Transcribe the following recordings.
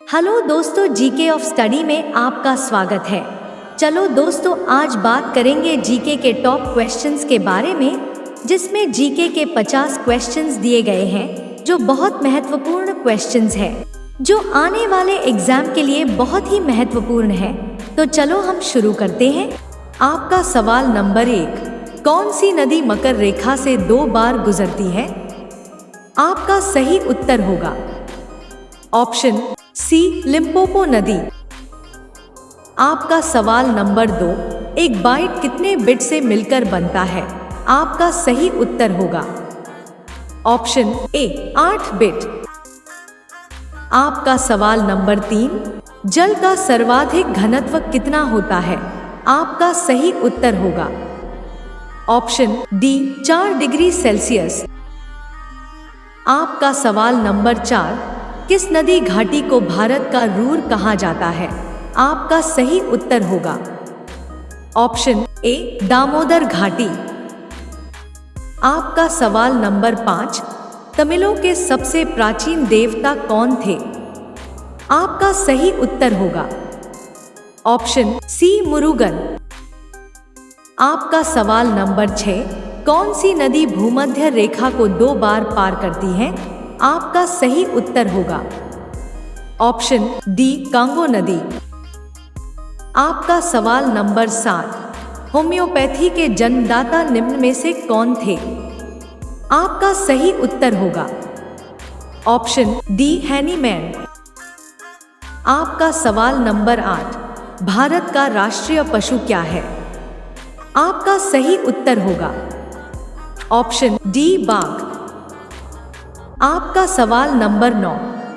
Hello दोस्तों, GK of study में आपका स्वागत है। चलो दोस्तों, आज बात करेंगे जीके के टॉप क्वेश्चंस के बारे में, जिसमें जीके के 50 क्वेश्चंस दिए गए हैं जो बहुत महत्वपूर्ण क्वेश्चंस हैं, जो आने वाले एग्जाम के लिए बहुत ही महत्वपूर्ण है। तो चलो हम शुरू करते हैं। आपका सवाल नंबर 1, कौन सी नदी मकर रेखा से 2 बार गुजरती है? आपका सही उत्तर होगा ऑप्शन सी, लिम्पोपो नदी। आपका सवाल नंबर 2, एक बाइट कितने बिट से मिलकर बनता है? आपका सही उत्तर होगा ऑप्शन ए, 8 बिट। आपका सवाल नंबर 3, जल का सर्वाधिक घनत्व कितना होता है? आपका सही उत्तर होगा ऑप्शन डी, 4 डिग्री सेल्सियस। आपका सवाल नंबर 4, किस नदी घाटी को भारत का रूर कहा जाता है? आपका सही उत्तर होगा ऑप्शन ए, दामोदर घाटी। आपका सवाल नंबर 5, तमिलों के सबसे प्राचीन देवता कौन थे? आपका सही उत्तर होगा ऑप्शन सी, मुरुगन। आपका सवाल नंबर 6, कौन सी नदी भूमध्य रेखा को 2 बार पार करती है? आपका सही उत्तर होगा ऑप्शन डी, कांगो नदी। आपका सवाल नंबर 7, होम्योपैथी के जन्मदाता निम्न में से कौन थे? आपका सही उत्तर होगा ऑप्शन डी, हैनीमैन। आपका सवाल नंबर 8, भारत का राष्ट्रीय पशु क्या है? आपका सही उत्तर होगा ऑप्शन डी, बाघ। आपका सवाल नंबर 9,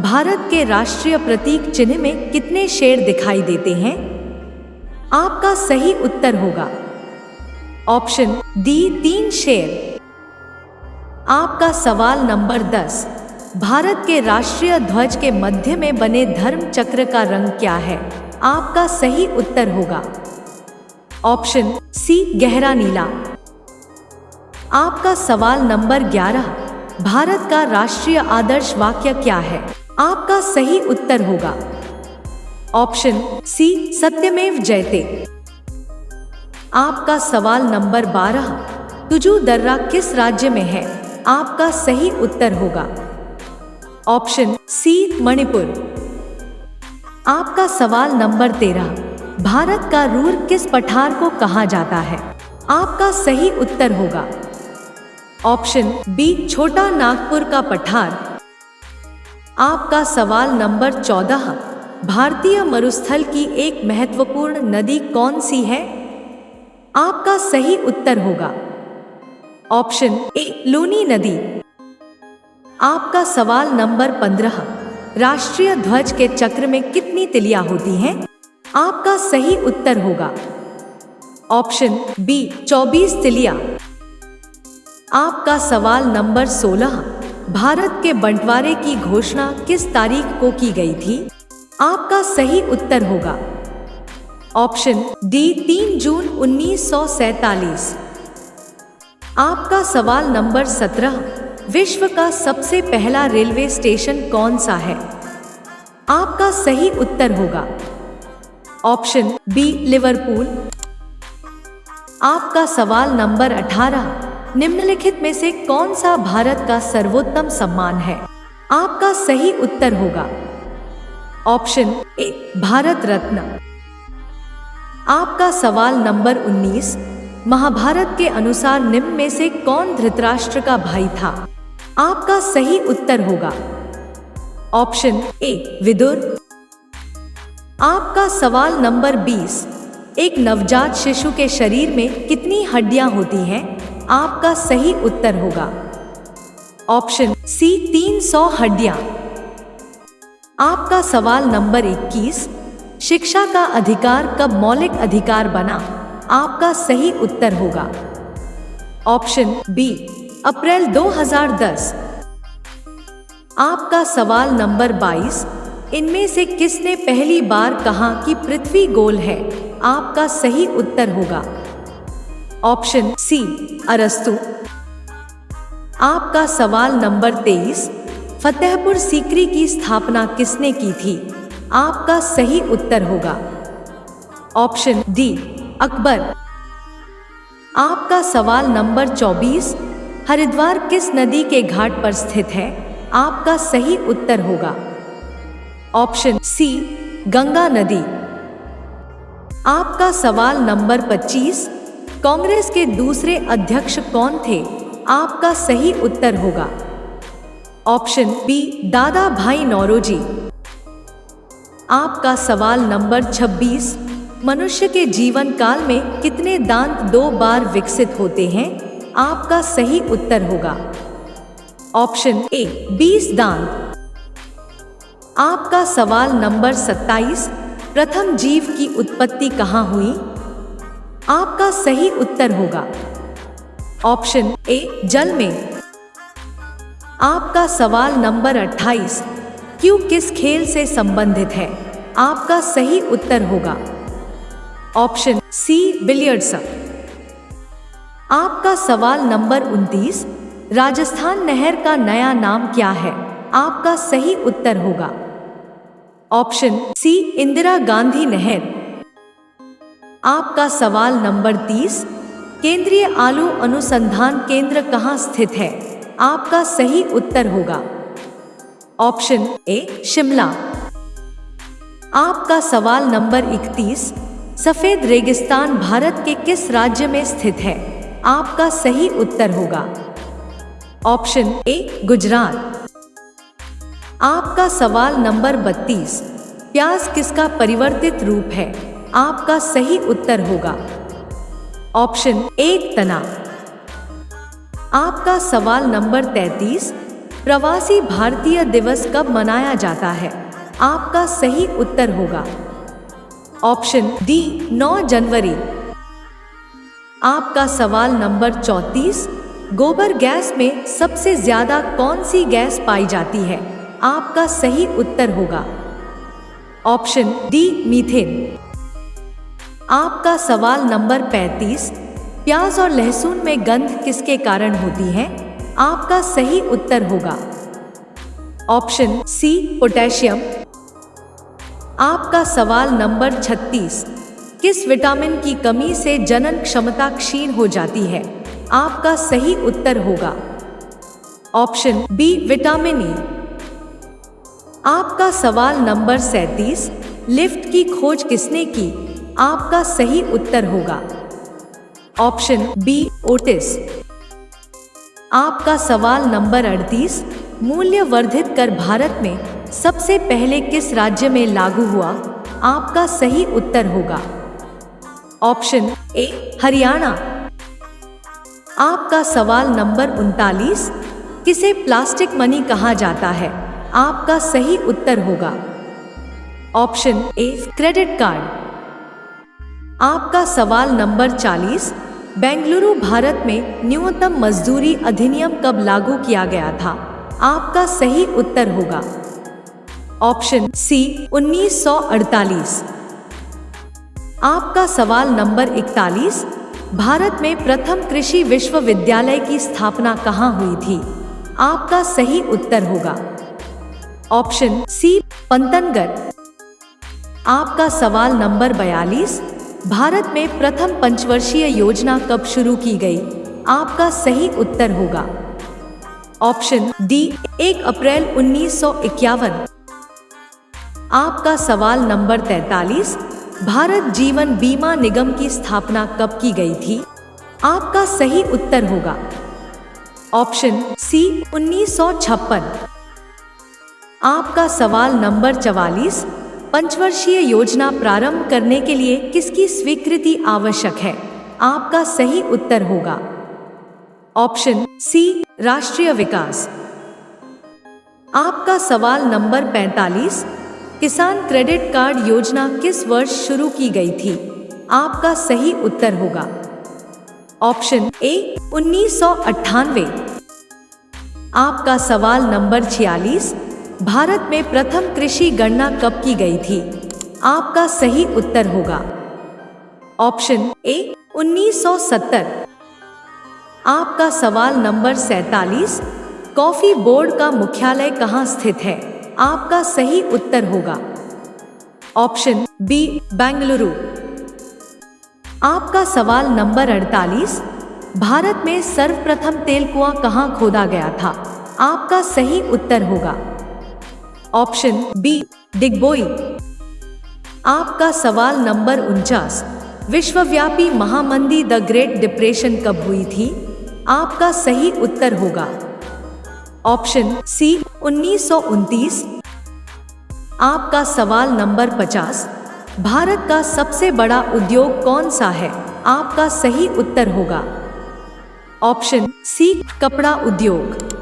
भारत के राष्ट्रीय प्रतीक चिन्ह में कितने शेर दिखाई देते हैं? आपका सही उत्तर होगा ऑप्शन डी, 3 शेर। आपका सवाल नंबर 10, भारत के राष्ट्रीय ध्वज के मध्य में बने धर्म चक्र का रंग क्या है? आपका सही उत्तर होगा ऑप्शन सी, गहरा नीला। आपका सवाल नंबर 11, भारत का राष्ट्रीय आदर्श वाक्य क्या है? आपका सही उत्तर होगा ऑप्शन सी, सत्यमेव जयते। आपका सवाल नंबर 12, तुजू दर्रा किस राज्य में है? आपका सही उत्तर होगा ऑप्शन सी, मणिपुर। आपका सवाल नंबर 13, भारत का रूर किस पठार को कहा जाता है? आपका सही उत्तर होगा ऑप्शन बी, छोटा नागपुर का पठार। आपका सवाल नंबर 14, भारतीय मरुस्थल की एक महत्वपूर्ण नदी कौन सी है? आपका सही उत्तर होगा ऑप्शन ए, लूनी नदी। आपका सवाल नंबर 15, राष्ट्रीय ध्वज के चक्र में कितनी तिलियां होती हैं? आपका सही उत्तर होगा ऑप्शन बी, 24 तिलियां। आपका सवाल नंबर 16, भारत के बंटवारे की घोषणा किस तारीख को की गई थी? आपका सही उत्तर होगा ऑप्शन डी, 3 जून 1947। आपका सवाल नंबर 17, विश्व का सबसे पहला रेलवे स्टेशन कौन सा है? आपका सही उत्तर होगा ऑप्शन बी, लिवरपूल। आपका सवाल नंबर 18, निम्नलिखित में से कौन सा भारत का सर्वोत्तम सम्मान है? आपका सही उत्तर होगा ऑप्शन ए, भारत रत्न। आपका सवाल नंबर 19, महाभारत के अनुसार निम्न में से कौन धृतराष्ट्र का भाई था? आपका सही उत्तर होगा ऑप्शन ए, विदुर। आपका सवाल नंबर 20, एक नवजात शिशु के शरीर में कितनी हड्डियां होती हैं? आपका सही उत्तर होगा ऑप्शन सी, 300 हड्डियां। आपका सवाल नंबर 21, शिक्षा का अधिकार कब मौलिक अधिकार बना? आपका सही उत्तर होगा ऑप्शन बी, अप्रैल 2010। आपका सवाल नंबर 22, इनमें से किसने पहली बार कहा कि पृथ्वी गोल है? आपका सही उत्तर होगा ऑप्शन सी, अरस्तु। आपका सवाल नंबर 23, फतेहपुर सीकरी की स्थापना किसने की थी? आपका सही उत्तर होगा ऑप्शन डी अकबर। आपका सवाल नंबर 24, हरिद्वार किस नदी के घाट पर स्थित है? आपका सही उत्तर होगा ऑप्शन सी गंगा नदी। आपका सवाल नंबर 25, कांग्रेस के दूसरे अध्यक्ष कौन थे? आपका सही उत्तर होगा ऑप्शन बी दादा भाई नौरोजी। आपका सवाल नंबर 26, मनुष्य के जीवन काल में कितने दांत 2 बार विकसित होते हैं? आपका सही उत्तर होगा ऑप्शन ए 20 दांत। आपका सवाल नंबर 27, प्रथम जीव की उत्पत्ति कहाँ हुई? आपका सही उत्तर होगा ऑप्शन ए जल में। आपका सवाल नंबर 28, क्यू किस खेल से संबंधित है? आपका सही उत्तर होगा ऑप्शन सी बिलियर्ड्स। आपका सवाल नंबर 29, राजस्थान नहर का नया नाम क्या है? आपका सही उत्तर होगा ऑप्शन सी इंदिरा गांधी नहर। आपका सवाल नंबर 30, केंद्रीय आलू अनुसंधान केंद्र कहाँ स्थित है? आपका सही उत्तर होगा ऑप्शन ए शिमला। आपका सवाल नंबर 31, सफेद रेगिस्तान भारत के किस राज्य में स्थित है? आपका सही उत्तर होगा ऑप्शन ए गुजरात। आपका सवाल नंबर 32, प्याज किसका परिवर्तित रूप है? आपका सही उत्तर होगा ऑप्शन एक तना। आपका सवाल नंबर 33, प्रवासी भारतीय दिवस कब मनाया जाता है? आपका सही उत्तर होगा ऑप्शन डी 9 जनवरी। आपका सवाल नंबर 34, गोबर गैस में सबसे ज्यादा कौन सी गैस पाई जाती है? आपका सही उत्तर होगा ऑप्शन डी मीथेन। आपका सवाल नंबर 35, प्याज और लहसुन में गंध किसके कारण होती है? आपका सही उत्तर होगा ऑप्शन सी पोटेशियम। आपका सवाल नंबर 36, किस विटामिन की कमी से जनन क्षमता क्षीण हो जाती है? आपका सही उत्तर होगा ऑप्शन बी विटामिन ई। आपका सवाल नंबर 37, लिफ्ट की खोज किसने की? आपका सही उत्तर होगा ऑप्शन बी ओटिस। आपका सवाल नंबर 38, मूल्य वर्धित कर भारत में सबसे पहले किस राज्य में लागू हुआ? आपका सही उत्तर होगा ऑप्शन ए हरियाणा। आपका सवाल नंबर 39, किसे प्लास्टिक मनी कहा जाता है? आपका सही उत्तर होगा ऑप्शन ए क्रेडिट कार्ड। आपका सवाल नंबर 40, बेंगलुरु भारत में न्यूनतम मजदूरी अधिनियम कब लागू किया गया था? आपका सही उत्तर होगा ऑप्शन सी 1948। आपका सवाल नंबर 41, भारत में प्रथम कृषि विश्वविद्यालय की स्थापना कहाँ हुई थी? आपका सही उत्तर होगा ऑप्शन सी पंतनगर। आपका सवाल नंबर 42, भारत में प्रथम पंचवर्षीय योजना कब शुरू की गई? आपका सही उत्तर होगा ऑप्शन डी 1 अप्रैल 1951। आपका सवाल नंबर 43, भारत जीवन बीमा निगम की स्थापना कब की गई थी? आपका सही उत्तर होगा ऑप्शन सी 1956। आपका सवाल नंबर 44, पंचवर्षीय योजना प्रारंभ करने के लिए किसकी स्वीकृति आवश्यक है? आपका सही उत्तर होगा ऑप्शन सी राष्ट्रीय विकास। आपका सवाल नंबर 45, किसान क्रेडिट कार्ड योजना किस वर्ष शुरू की गई थी? आपका सही उत्तर होगा ऑप्शन ए 1998। आपका सवाल नंबर 46, भारत में प्रथम कृषि गणना कब की गई थी? आपका सही उत्तर होगा ऑप्शन ए 1970। आपका सवाल नंबर 47, कॉफी बोर्ड का मुख्यालय कहाँ स्थित है? आपका सही उत्तर होगा ऑप्शन बी बेंगलुरु। आपका सवाल नंबर 48, भारत में सर्वप्रथम तेल कुआं कहां खोदा गया था? आपका सही उत्तर होगा ऑप्शन बी डिगबोई। आपका सवाल नंबर 49, विश्वव्यापी महामंदी द ग्रेट डिप्रेशन कब हुई थी? आपका सही उत्तर होगा ऑप्शन सी 1929। आपका सवाल नंबर 50, भारत का सबसे बड़ा उद्योग कौन सा है? आपका सही उत्तर होगा ऑप्शन सी कपड़ा उद्योग।